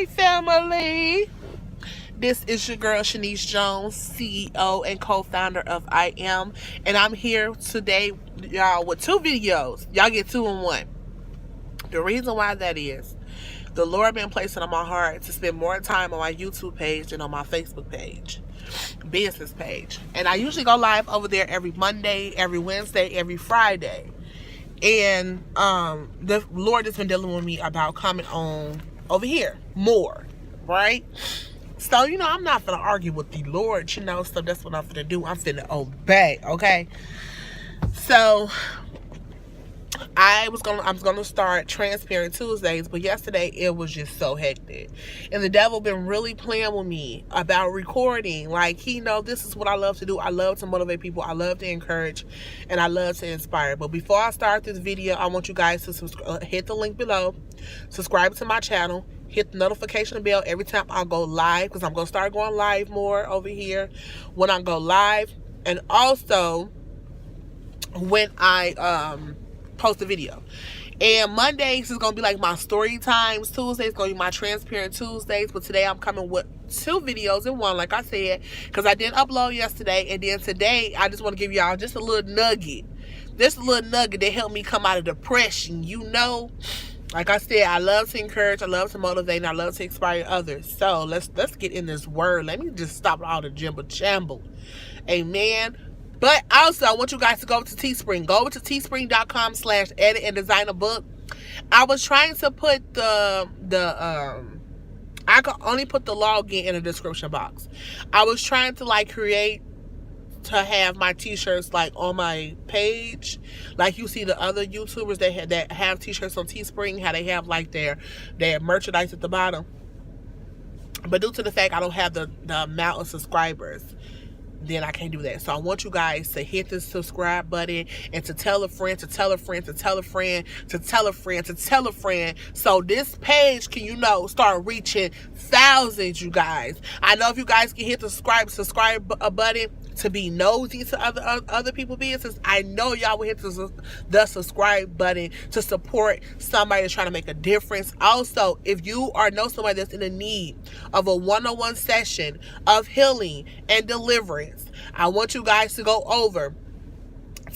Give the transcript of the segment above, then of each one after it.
Hey family, this is your girl Shanice Jones, CEO and co-founder of I Am, and I'm here today, y'all, with two videos. Y'all get two in one. The reason why that is, the Lord been placing on my heart to spend more time on my YouTube page than on my Facebook page, business page. And I usually go live over there every Monday, every Wednesday, every Friday. And the Lord has been dealing with me about coming on over here more, right? So, I'm not gonna argue with the Lord, so that's what I'm gonna do. I'm finna obey, okay? So I'm gonna start Transparent Tuesdays, but yesterday it was just so hectic. And the devil been really playing with me about recording. Like, he know this is what I love to do. I love to motivate people, I love to encourage, and I love to inspire. But before I start this video, I want you guys to hit the link below, subscribe to my channel, hit the notification bell every time I go live, because I'm gonna start going live more over here when I go live, and also when I post a video. And Mondays is gonna be like my story times. Tuesdays is gonna be my Transparent Tuesdays. But today I'm coming with two videos in one, like I said, because I didn't upload yesterday. And then today I just want to give y'all just a little nugget. Just a little nugget that helped me come out of depression. Like I said, I love to encourage, I love to motivate, and I love to inspire others. So let's get in this word. Let me just stop all the jimble jamble. Amen. But also, I want you guys to go to Teespring. Go over to teespring.com/edit and design a book. I was trying to put I could only put the login in the description box. I was trying to to have my t-shirts on my page, like you see the other YouTubers that have t-shirts on Teespring, how they have their merchandise at the bottom. But due to the fact I don't have the amount of subscribers, then I can't do that. So I want you guys to hit the subscribe button and to tell a friend, to tell a friend, to tell a friend, to tell a friend, to tell a friend. So this page can, start reaching thousands, you guys. I know if you guys can hit the subscribe button to be nosy to other people's business, I know y'all will hit the subscribe button to support somebody that's trying to make a difference. Also, if you know somebody that's in the need of a one-on-one session of healing and deliverance, I want you guys to go over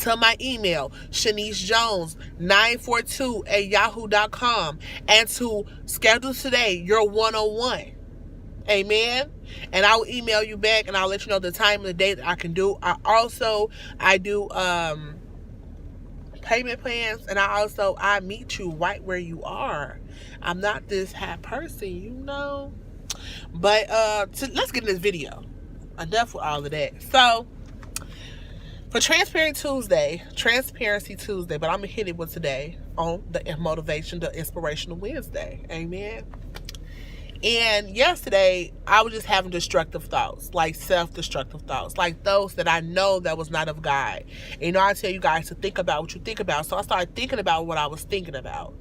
to my email, shanicejones942@yahoo.com, and to schedule today your one-on-one. Amen. And I will email you back, and I'll let you know the time and the date that I can do. I do payment plans, and I meet you right where you are. I'm not this high person, But let's get in this video. Enough with all of that. So for Transparency Tuesday, but I'm gonna hit it with today on the motivation, the inspirational Wednesday. Amen. And yesterday, I was just having destructive thoughts, like self-destructive thoughts, like those that I know that was not of God. And I tell you guys to think about what you think about. So I started thinking about what I was thinking about.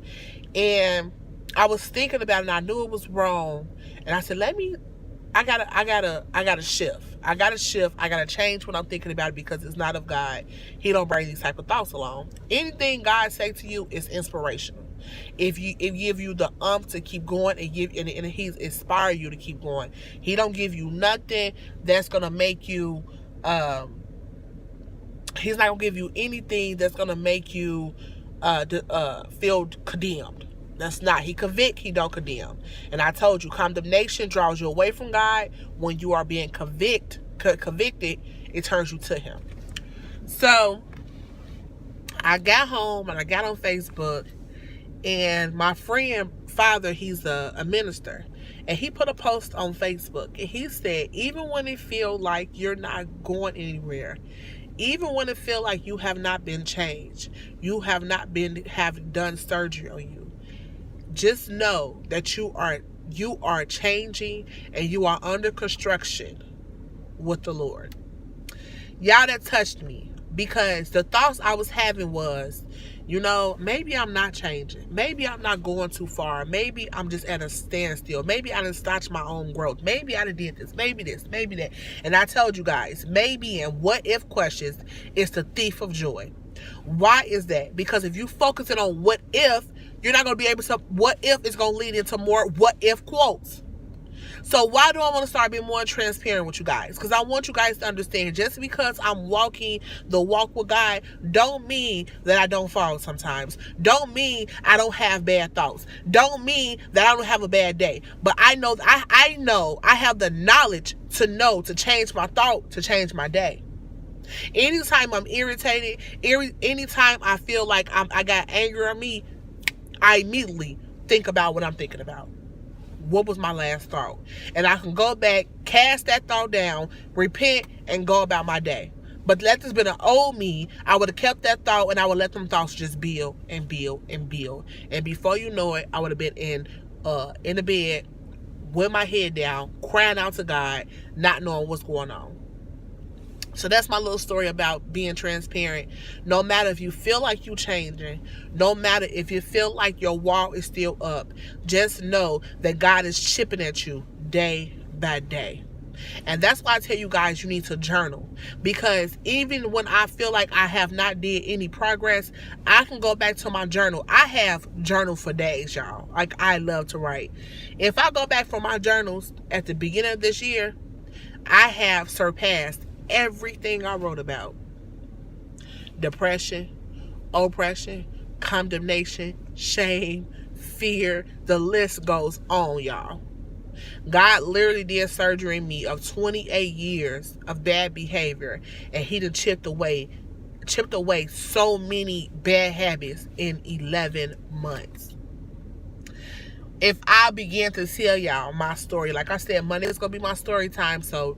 And I was thinking about it, and I knew it was wrong. And I said, I gotta shift. I gotta change what I'm thinking about it, because it's not of God. He don't bring these type of thoughts along. Anything God say to you is inspirational. If give you the to keep going, and he's inspire you to keep going. He don't give you nothing that's gonna make you he's not gonna give you anything that's gonna make you feel condemned. That's not. He convict, he don't condemn. And I told you, condemnation draws you away from God. When you are being convicted, it turns you to him. So I got home and I got on Facebook, and my friend father, he's a minister, and he put a post on Facebook, and he said, even when it feel like you're not going anywhere, even when it feel like you have not been changed, you have not done surgery on you, just know that you are changing, and you are under construction with the Lord. Y'all, that touched me, because the thoughts I was having was, maybe I'm not changing. Maybe I'm not going too far. Maybe I'm just at a standstill. Maybe I done stopped my own growth. Maybe I done did this, maybe that. And I told you guys, maybe and what if questions is the thief of joy. Why is that? Because if you focusing on what if, You're not going to be able to, what if it's going to lead into more what if quotes. So why do I want to start being more transparent with you guys? Because I want you guys to understand, just because I'm walking the walk with God don't mean that I don't fall sometimes. Don't mean I don't have bad thoughts. Don't mean that I don't have a bad day. But I know I have the knowledge to know to change my thought, to change my day. Anytime I'm irritated, anytime I feel like I got anger on me, I immediately think about what I'm thinking about. What was my last thought? And I can go back, cast that thought down, repent, and go about my day. But let this been an old me, I would have kept that thought, and I would let them thoughts just build and build and build. And before you know it, I would have been in the bed with my head down, crying out to God, not knowing what's going on. So that's my little story about being transparent. No matter if you feel like you're changing, no matter if you feel like your wall is still up, just know that God is chipping at you day by day. And that's why I tell you guys you need to journal. Because even when I feel like I have not did any progress, I can go back to my journal. I have journal for days, y'all. Like, I love to write. If I go back from my journals at the beginning of this year, I have surpassed everything I wrote about. Depression, oppression, condemnation, shame, fear, the list goes on, y'all. God literally did surgery in me of 28 years of bad behavior, and he done chipped away so many bad habits in 11 months. If I begin to tell y'all my story, like I said, Monday is going to be my story time, so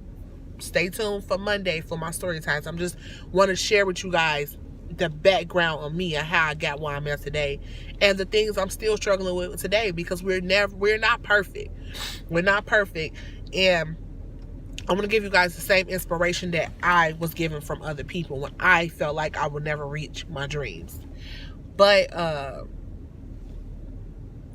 stay tuned for Monday for my story times. I'm just want to share with you guys the background of me and how I got where I'm at today, and the things I'm still struggling with today, because we're not perfect. We're not perfect, and I'm gonna give you guys the same inspiration that I was given from other people when I felt like I would never reach my dreams. But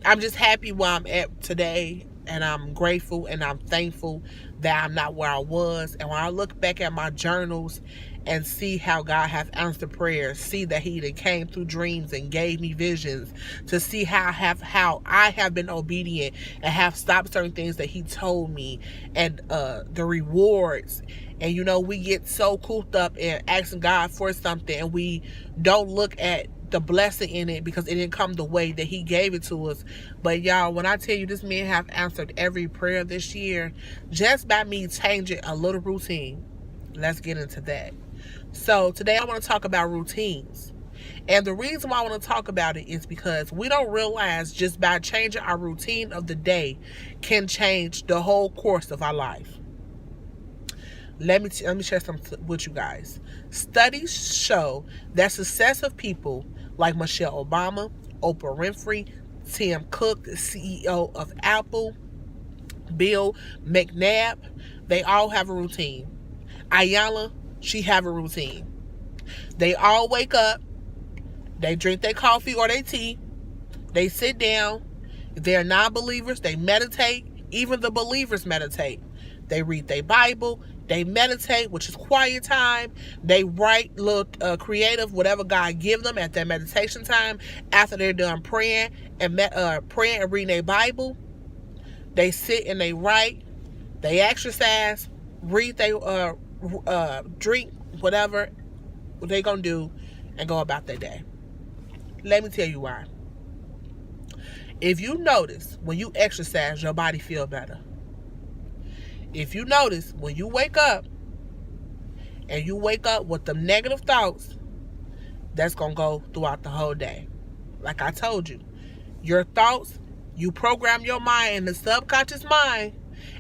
I'm just happy where I'm at today. And I'm grateful and I'm thankful that I'm not where I was. And when I look back at my journals and see how God has answered prayers, see that he came through dreams and gave me visions, to see how I have been obedient and have stopped certain things that he told me, and the rewards. And we get so cooped up in asking God for something, and we don't look at the blessing in it because it didn't come the way that he gave it to us. But y'all, when I tell you, this man have answered every prayer this year just by me changing a little routine. Let's get into that. So today I want to talk about routines. And the reason why I want to talk about it is because we don't realize just by changing our routine of the day can change the whole course of our life. Let me share something with you guys. Studies show that successful people like Michelle Obama, Oprah Winfrey, Tim Cook, the CEO of Apple, Bill McNabb, they all have a routine. Ayala, she have a routine. They all wake up, they drink their coffee or their tea, they sit down. If they're non-believers, they meditate. Even the believers meditate. They read their Bible. They meditate, which is quiet time. They write little creative, whatever God give them at their meditation time. After they're done praying and reading their Bible, they sit and they write. They exercise, read they drink, whatever they gonna do, and go about their day. Let me tell you why. If you notice, when you exercise, your body feel better. If you notice, when you wake up, and you wake up with them negative thoughts, that's going to go throughout the whole day. Like I told you, your thoughts, you program your mind in the subconscious mind,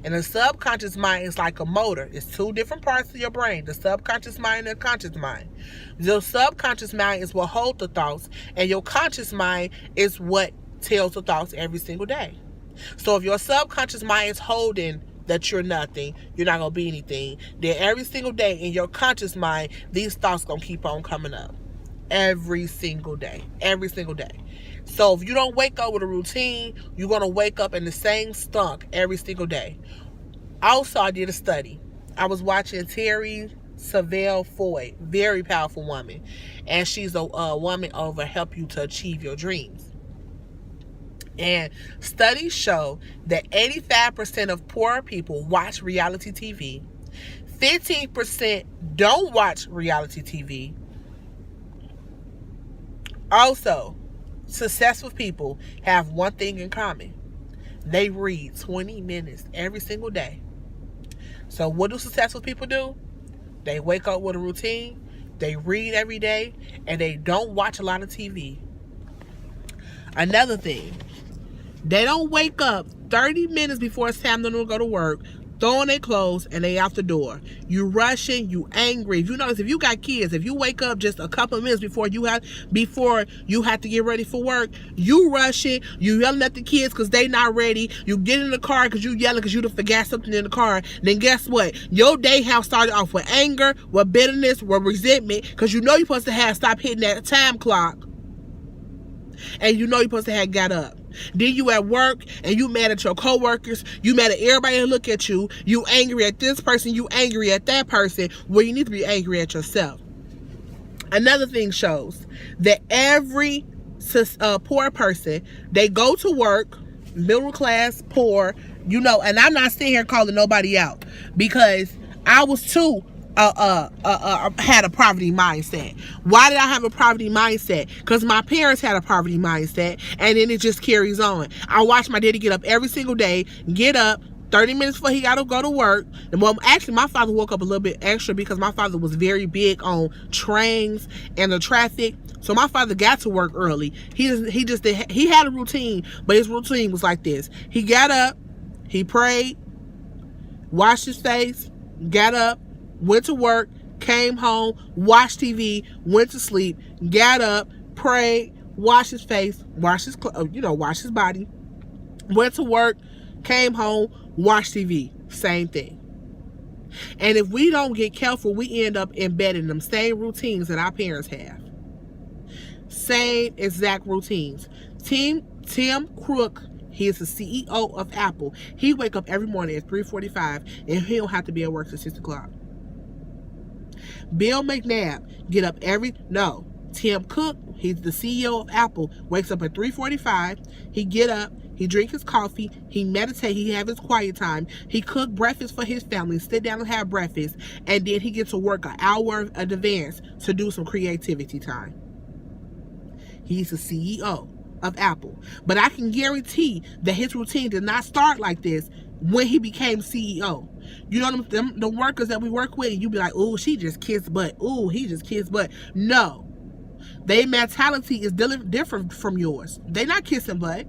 and the subconscious mind is like a motor. It's two different parts of your brain, the subconscious mind and the conscious mind. Your subconscious mind is what holds the thoughts, and your conscious mind is what tells the thoughts every single day. So if your subconscious mind is holding that you're nothing, you're not going to be anything, then every single day in your conscious mind, these thoughts going to keep on coming up. Every single day. Every single day. So if you don't wake up with a routine, you're going to wake up in the same stunk every single day. Also, I did a study. I was watching Terry Savelle Foy, very powerful woman. And she's a woman over help you to achieve your dreams. And studies show that 85% of poor people watch reality TV. 15% don't watch reality TV. Also, successful people have one thing in common. They read 20 minutes every single day. So what do successful people do? They wake up with a routine, they read every day, and they don't watch a lot of TV. Another thing, they don't wake up 30 minutes before it's time to go to work, throwing their clothes, and they out the door. You rushing, you angry. If you notice, if you got kids, if you wake up just a couple of minutes before you have to get ready for work, you rushing, you yelling at the kids because they not ready. You get in the car because you yelling because you done forgot something in the car. Then guess what? Your day have started off with anger, with bitterness, with resentment, because you know you're supposed to have stop hitting that time clock. And you know you're supposed to have got up. Then you at work and you mad at your coworkers, you mad at everybody that look at you, you angry at this person, you angry at that person, well, you need to be angry at yourself. Another thing shows that every poor person, they go to work, middle class, poor, and I'm not sitting here calling nobody out, because I was too had a poverty mindset. Why did I have a poverty mindset? Because my parents had a poverty mindset, and then it just carries on. I watched my daddy get up every single day, get up 30 minutes before he got to go to work. Well, actually, my father woke up a little bit extra because my father was very big on trains and the traffic. So my father got to work early. He had a routine, but his routine was like this. He got up, he prayed, washed his face, got up, went to work, came home, watched TV, went to sleep, got up, prayed, washed his face, washed his washed his body, went to work, came home, watched TV. Same thing. And if we don't get careful, we end up embedding them same routines that our parents have. Same exact routines. Tim Cook, he is the CEO of Apple. He wake up every morning at 3:45 and he don't have to be at work till 6 o'clock. Bill McNabb Tim Cook, he's the CEO of Apple, wakes up at 3:45. He get up, he drink his coffee, he meditate, he have his quiet time, he cook breakfast for his family, sit down and have breakfast, and then he gets to work an hour in advance to do some creativity time. He's the CEO of Apple. But I can guarantee that his routine did not start like this when he became CEO. You know the workers that we work with, and you be like, oh, she just kissed butt. Oh, he just kissed butt. No. Their mentality is different from yours. They're not kissing butt.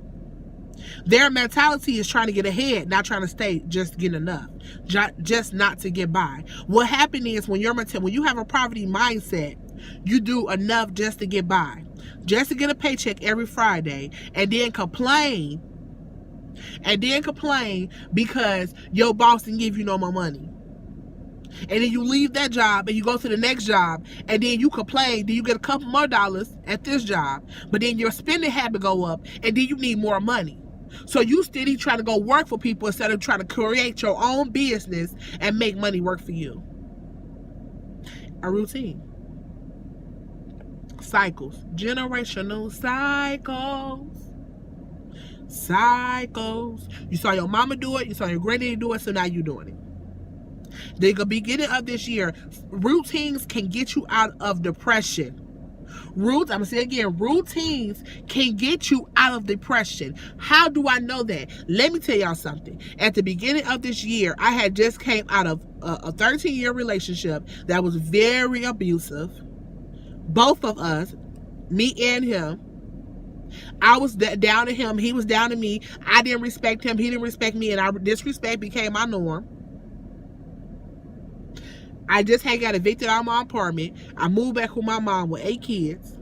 Their mentality is trying to get ahead, not trying to stay just getting enough. Just not to get by. What happened is when you have a poverty mindset, you do enough just to get by. Just to get a paycheck every Friday, and then complain because your boss didn't give you no more money. And then you leave that job and you go to the next job, and then you complain, then you get a couple more dollars at this job, but then your spending habit go up, and then you need more money. So you steady trying to go work for people instead of trying to create your own business and make money work for you. A routine. Cycles. Generational cycles. You saw your mama do it, you saw your granddaddy do it, so now you're doing it. The beginning of this year, routines can get you out of depression. I'm gonna say again, routines can get you out of depression. How do I know that? Let me tell y'all something. At the beginning of this year, I had just came out of a 13-year relationship that was very abusive. Both of us, me and him. I was down to him, he was down to me. I didn't respect him, he didn't respect me, and our disrespect became my norm. I just had got evicted out of my apartment. I moved back with my mom with 8 kids.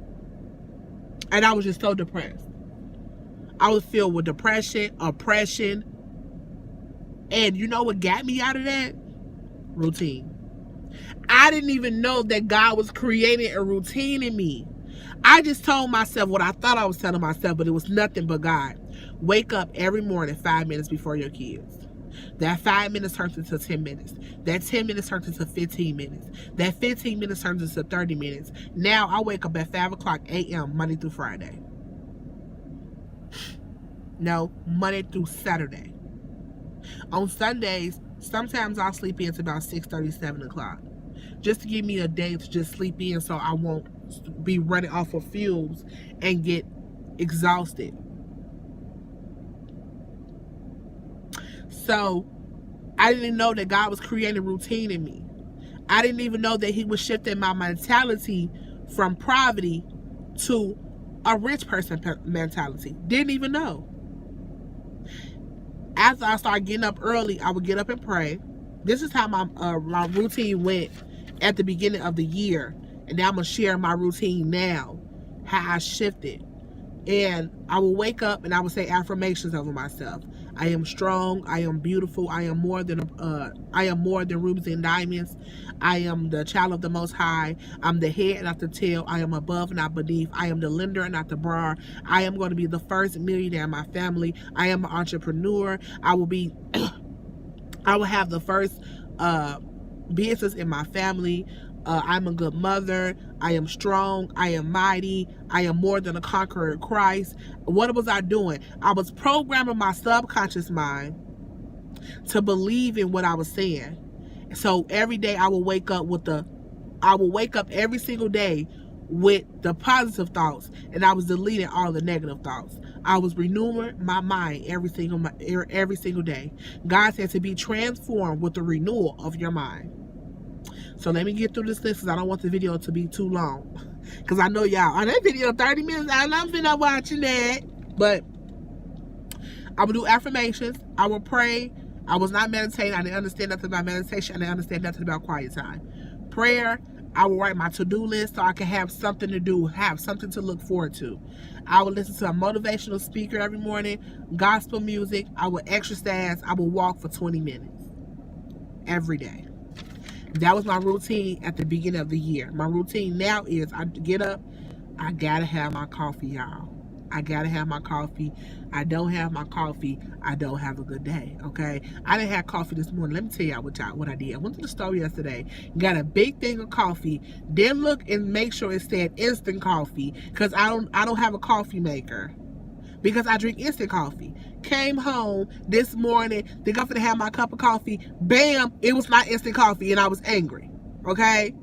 And I was just so depressed. I was filled with depression, oppression. And you know what got me out of that? Routine. I didn't even know that God was creating a routine in me. I just told myself what I thought I was telling myself, but it was nothing but God. Wake up every morning 5 minutes before your kids. That 5 minutes turns into 10 minutes. That 10 minutes turns into 15 minutes. That 15 minutes turns into 30 minutes. Now I wake up at 5 o'clock a.m. Monday through Friday. No, Monday through Saturday. On Sundays, sometimes I'll sleep in to about 6:30, 7 o'clock. Just to give me a day to just sleep in so I won't be running off of fumes and get exhausted. So I didn't know that God was creating routine in me. I didn't even know that he was shifting my mentality from poverty to a rich person mentality. Didn't even know. After I started getting up early, I would get up and pray. This is how my routine went at the beginning of the year. And now I'm going to share my routine now, how I shifted. And I will wake up and I will say affirmations over myself. I am strong. I am beautiful. I am more than rubies and diamonds. I am the child of the Most High. I'm the head and not the tail. I am above and not beneath. I am the lender and not the borrower. I am going to be the first millionaire in my family. I am an entrepreneur. I will have the first business in my family. I'm a good mother. I am strong. I am mighty. I am more than a conqueror in Christ. What was I doing? I was programming my subconscious mind to believe in what I was saying. So every day I will wake up every single day with the positive thoughts, and I was deleting all the negative thoughts. I was renewing my mind every single day. God said to be transformed with the renewal of your mind. So let me get through this list because I don't want the video to be too long. Because I know y'all, on that video 30 minutes, I'm not watching that. But I will do affirmations. I will pray. I was not meditating. I didn't understand nothing about meditation. I didn't understand nothing about quiet time. Prayer. I will write my to-do list so I can have something to do, have something to look forward to. I will listen to a motivational speaker every morning, gospel music. I will exercise. I will walk for 20 minutes every day. That was my routine at the beginning of the year. My routine now is I get up, I gotta have my coffee, y'all. I gotta have my coffee. I don't have my coffee, I don't have a good day, okay? I didn't have coffee this morning. Let me tell y'all what I did. I went to the store yesterday, got a big thing of coffee, then look and make sure it said instant coffee, because I don't have a coffee maker. Because I drink instant coffee. Came home this morning, think I'm gonna have my cup of coffee. Bam, it was not instant coffee, and I was angry. Okay?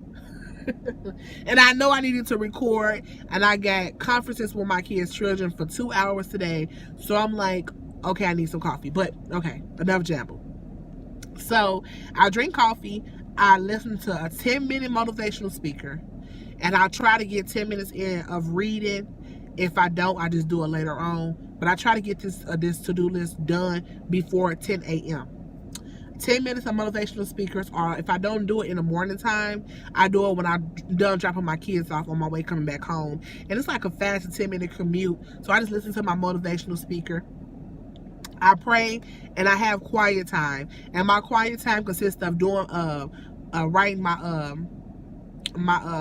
And I know I needed to record, and I got conferences with my kids' children for 2 hours today. So I'm like, okay, I need some coffee. But okay, enough jabble. So I drink coffee. I listen to a 10-minute motivational speaker, and I try to get 10 minutes in of reading. If I don't, I just do it later on. But I try to get this to-do list done before 10 a.m. 10 minutes of motivational speakers, or if I don't do it in the morning time, I do it when I'm done dropping my kids off on my way coming back home. And it's like a fast 10-minute commute. So I just listen to my motivational speaker. I pray, and I have quiet time. And my quiet time consists of doing writing my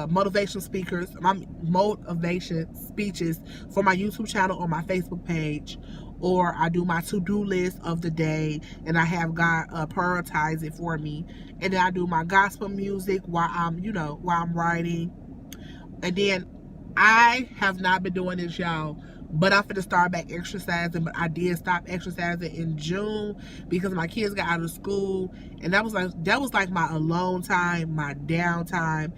motivation speakers, my motivation speeches for my YouTube channel or my Facebook page, or I do my to-do list of the day, and I have God prioritize it for me, and then I do my gospel music while I'm writing. And then I have not been doing this, y'all, but I'm finna start back exercising. But I did stop exercising in June because my kids got out of school, and that was like my alone time, my downtime.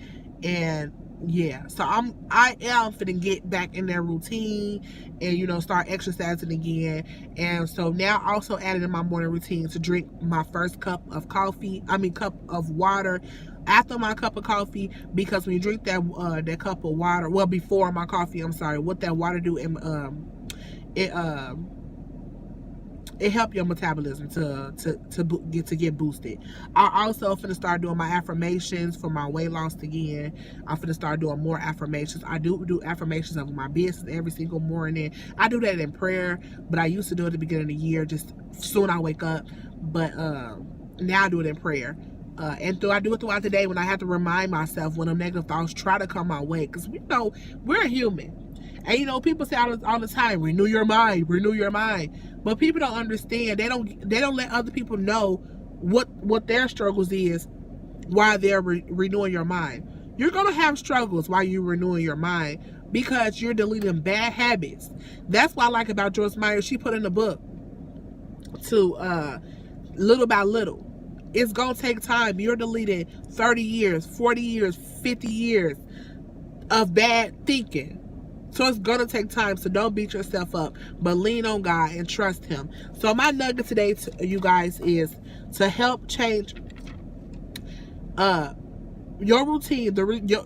And yeah, so I am finna get back in their routine and start exercising again. And so now also added in my morning routine to drink my first cup of water after my cup of coffee, because when you drink that cup of water, well, before my coffee, I'm sorry, what that water do, it help your metabolism to get boosted. I also finna start doing my affirmations for my weight loss again. I'm finna start doing more affirmations. I do affirmations of my business every single morning. I do that in prayer, but I used to do it at the beginning of the year, just soon I wake up. But now I do it in prayer. And I do it throughout the day when I have to remind myself when them negative thoughts try to come my way, because we're human. And people say all the time, renew your mind. But people don't understand. They don't let other people know what their struggles is while they're renewing your mind. You're gonna have struggles while you're renewing your mind, because you're deleting bad habits. That's what I like about Joyce Meyer. She put in the book to little by little. It's gonna take time. You're deleting 30 years, 40 years, 50 years of bad thinking. So it's gonna take time. So don't beat yourself up, but lean on God and trust Him. So my nugget today, you guys, is to help change your routine.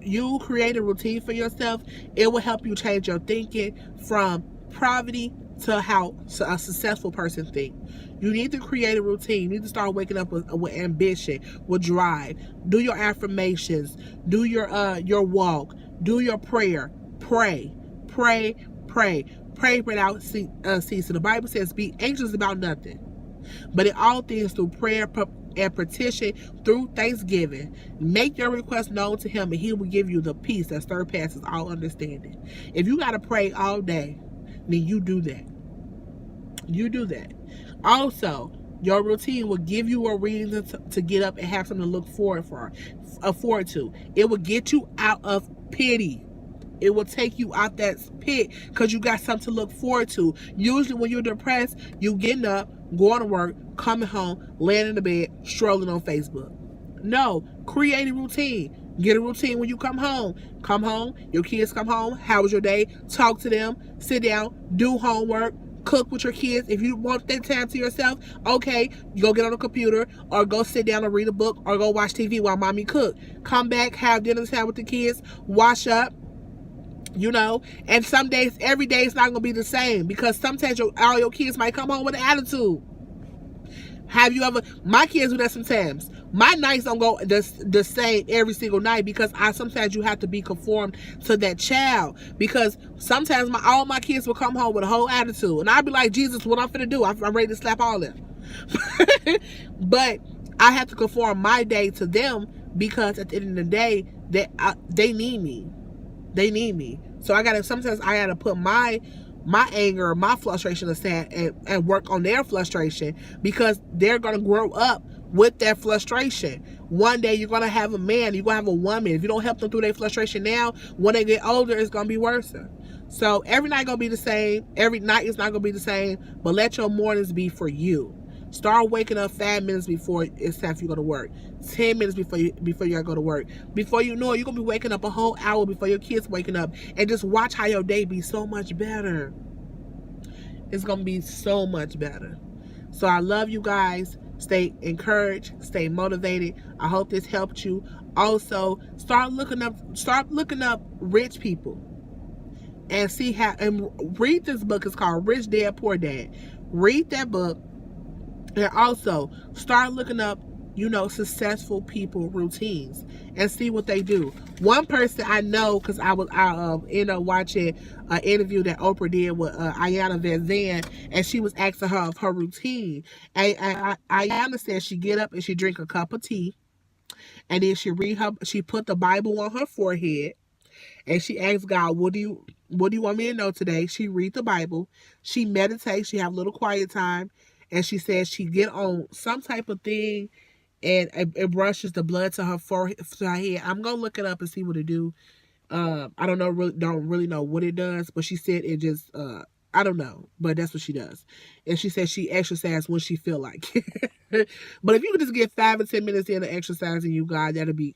You create a routine for yourself. It will help you change your thinking from poverty to how a successful person think. You need to create a routine. You need to start waking up with ambition, with drive. Do your affirmations. Do your walk. Do your prayer. Pray, pray, pray, pray without ceasing. The Bible says, "Be anxious about nothing, but in all things through prayer and petition through thanksgiving, make your request known to Him, and He will give you the peace that surpasses all understanding." If you gotta pray all day, then you do that. You do that. Also, your routine will give you a reason to get up and have something to look forward to. It will get you out of pity. It will take you out that pit because you got something to look forward to. Usually when you're depressed, you getting up, going to work, coming home, laying in the bed, strolling on Facebook. No, create a routine. Get a routine when you come home. Come home, your kids come home. How was your day? Talk to them. Sit down. Do homework. Cook with your kids. If you want that time to yourself, okay, you go get on the computer or go sit down and read a book or go watch TV while mommy cook. Come back, have dinner time with the kids, wash up, and some days, every day is not going to be the same because sometimes all your kids might come home with an attitude. Have you ever, my kids do that sometimes. My nights don't go the same every single night because sometimes you have to be conformed to that child, because sometimes all my kids will come home with a whole attitude and I'll be like, Jesus, what I'm finna do? I'm ready to slap all of them. But I have to conform my day to them because at the end of the day, they need me. They need me. So sometimes I gotta put my anger, my frustration aside and work on their frustration, because they're gonna grow up with that frustration. One day you're gonna have a man, you're gonna have a woman. If you don't help them through their frustration now, when they get older, it's gonna be worse. So every night gonna be the same. Every night is not gonna be the same, but let your mornings be for you. Start waking up 5 minutes before it's time for you to go to work. 10 minutes before you gotta go to work. Before you know it, you're gonna be waking up a whole hour before your kids waking up, and just watch how your day be so much better. It's gonna be so much better. So I love you guys. Stay encouraged, stay motivated. I hope this helped you. Also, start looking up rich people and read this book. It's called Rich Dad Poor Dad. Read that book. And also start looking up, successful people routines and see what they do. One person I know, because I ended up watching an interview that Oprah did with Ayanna Van, and she was asking her of her routine. And Ayanna said she get up and she drink a cup of tea, and then she put the Bible on her forehead, and she asked God, what do you want me to know today? She read the Bible, she meditates, she have a little quiet time, and she says she get on some type of thing, and it brushes the blood to her forehead, to her head. I'm gonna look it up and see what it do. I don't really know what it does, but she said it just I don't know, but that's what she does. And she said she exercises when she feel like. But if you could just get 5 or 10 minutes in of exercising, you guys, that'll be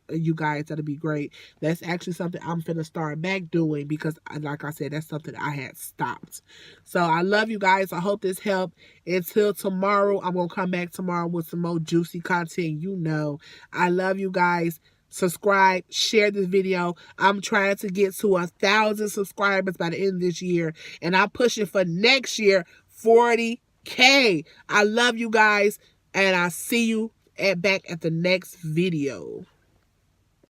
great. That's actually something I'm finna start back doing, because like I said, that's something I had stopped. So I love you guys. I hope this helped. Until tomorrow, I'm gonna come back tomorrow with some more juicy content. I love you guys. Subscribe, share this video. I'm trying to get to 1,000 subscribers by the end of this year, and I'm pushing for next year 40K. I love you guys, and I'll see you back at the next video.